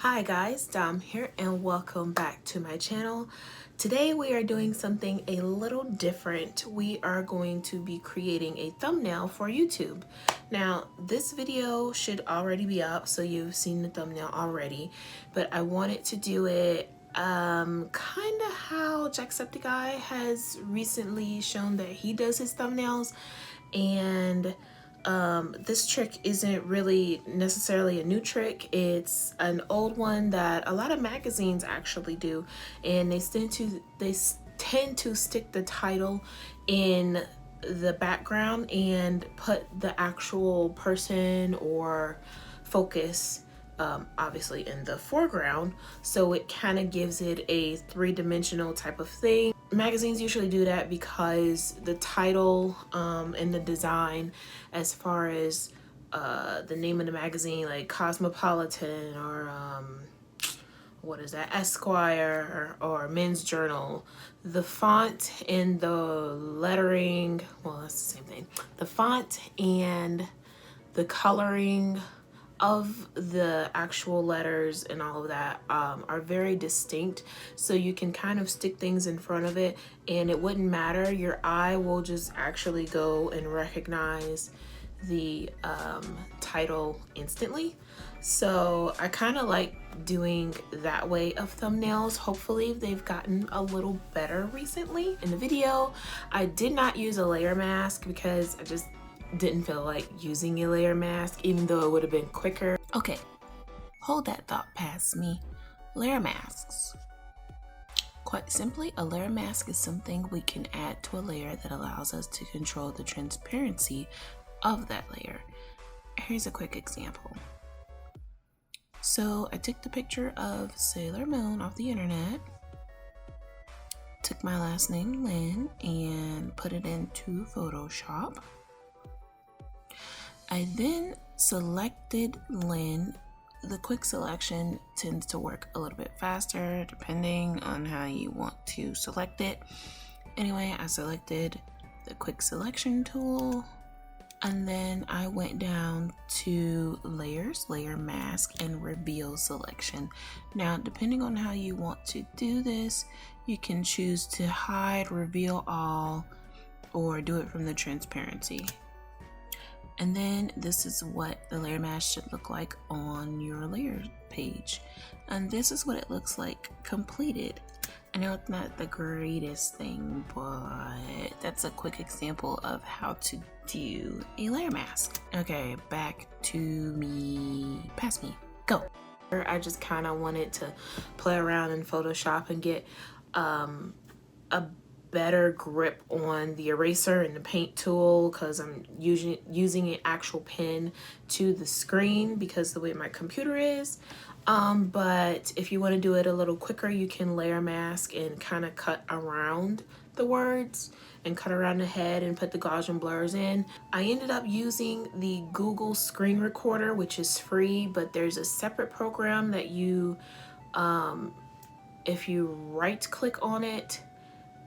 Hi guys, Dom here and welcome back to my channel. Today we are doing something a little different. We are going to be creating a thumbnail for YouTube. Now this video should already be up, so you've seen the thumbnail already, but I wanted to do it kind of how Jacksepticeye has recently shown that he does his thumbnails. And this trick isn't really necessarily a new trick. It's an old one that a lot of magazines actually do, and they tend to stick the title in the background and put the actual person or focus obviously in the foreground, so it kind of gives it a three-dimensional type of thing. Magazines usually do that because the title and the design, as far as the name of the magazine, like Cosmopolitan or what is that, Esquire or Men's Journal, the font and the lettering, well, that's the same thing. The font and the coloring of the actual letters and all of that are very distinct, so you can kind of stick things in front of it and it wouldn't matter. Your eye will just actually go and recognize the title instantly. So I kind of like doing that way of thumbnails. Hopefully they've gotten a little better recently. In the video I did not use a layer mask because I just didn't feel like using a layer mask, even though it would have been quicker. Okay, hold that thought past me. Layer masks. Quite simply, a layer mask is something we can add to a layer that allows us to control the transparency of that layer. Here's a quick example. So I took the picture of Sailor Moon off the internet, took my last name Lynn and put it into Photoshop. I then selected Lynn. The quick selection tends to work a little bit faster depending on how you want to select it. Anyway, I selected the quick selection tool and then I went down to layers, layer mask, and reveal selection. Now, depending on how you want to do this, you can choose to hide, reveal all, or do it from the transparency. And then this is what the layer mask should look like on your layer page. And this is what it looks like completed. I know it's not the greatest thing, but that's a quick example of how to do a layer mask. Okay, back to me, past me, go. I just kind of wanted to play around in Photoshop and get a better grip on the eraser and the paint tool, because I'm using an actual pen to the screen because the way my computer is. But if you want to do it a little quicker, you can layer mask and kind of cut around the words and cut around the head and put the Gaussian blurs in. I ended up using the Google screen recorder, which is free, but there's a separate program that you if you right click on it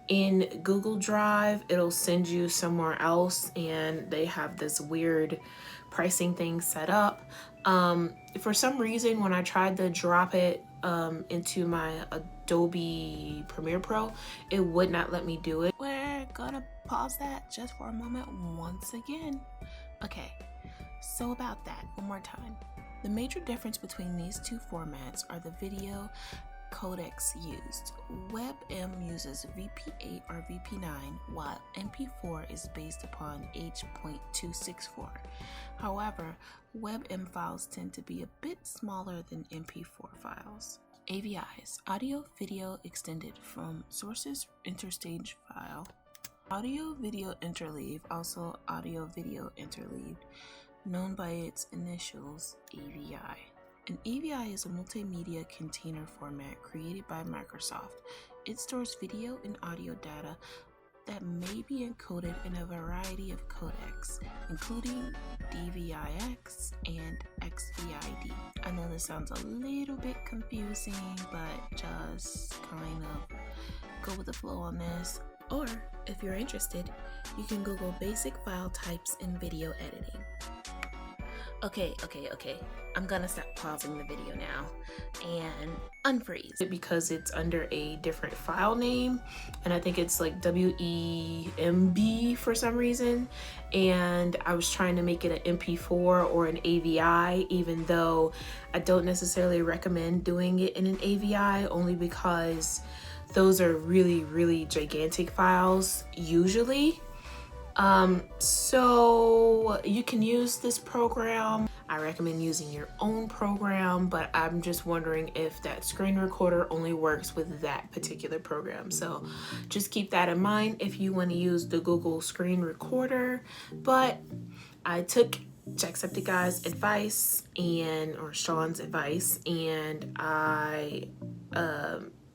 in Google Drive, it'll send you somewhere else, and they have this weird pricing thing set up. For some reason, when I tried to drop it into my Adobe Premiere Pro, it would not let me do it. We're gonna pause that just for a moment once again. Okay, so about that, one more time. The major difference between these two formats are the video codecs used. WebM uses VP8 or VP9, while MP4 is based upon H.264. However, WebM files tend to be a bit smaller than MP4 files. AVIs, audio video extended from sources interstage file. Audio video interleave, also audio video interleaved, known by its initials AVI. An AVI is a multimedia container format created by Microsoft. It stores video and audio data that may be encoded in a variety of codecs, including DVI-X and XVID. I know this sounds a little bit confusing, but just kind of go with the flow on this. Or, if you're interested, you can Google basic file types in video editing. Okay. I'm gonna stop pausing the video now and unfreeze because it's under a different file name, and I think it's like WEMB for some reason, and I was trying to make it an MP4 or an AVI, even though I don't necessarily recommend doing it in an AVI, only because those are really gigantic files usually. So you can use this program. I recommend using your own program, but I'm just wondering if that screen recorder only works with that particular program. So just keep that in mind if you want to use the Google screen recorder. But I took Jacksepticeye's advice or Sean's advice, and I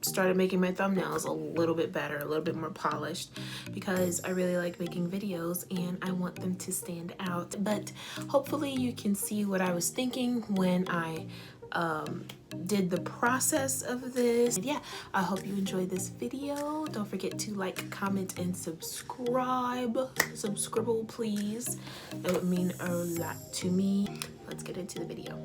started making my thumbnails a little bit better, a little bit more polished, because I really like making videos and I want them to stand out. But hopefully you can see what I was thinking when I did the process of this. And yeah, I hope you enjoyed this video. Don't forget to like, comment, and subscribe. Subscribe, please. That would mean a lot to me. Let's get into the video.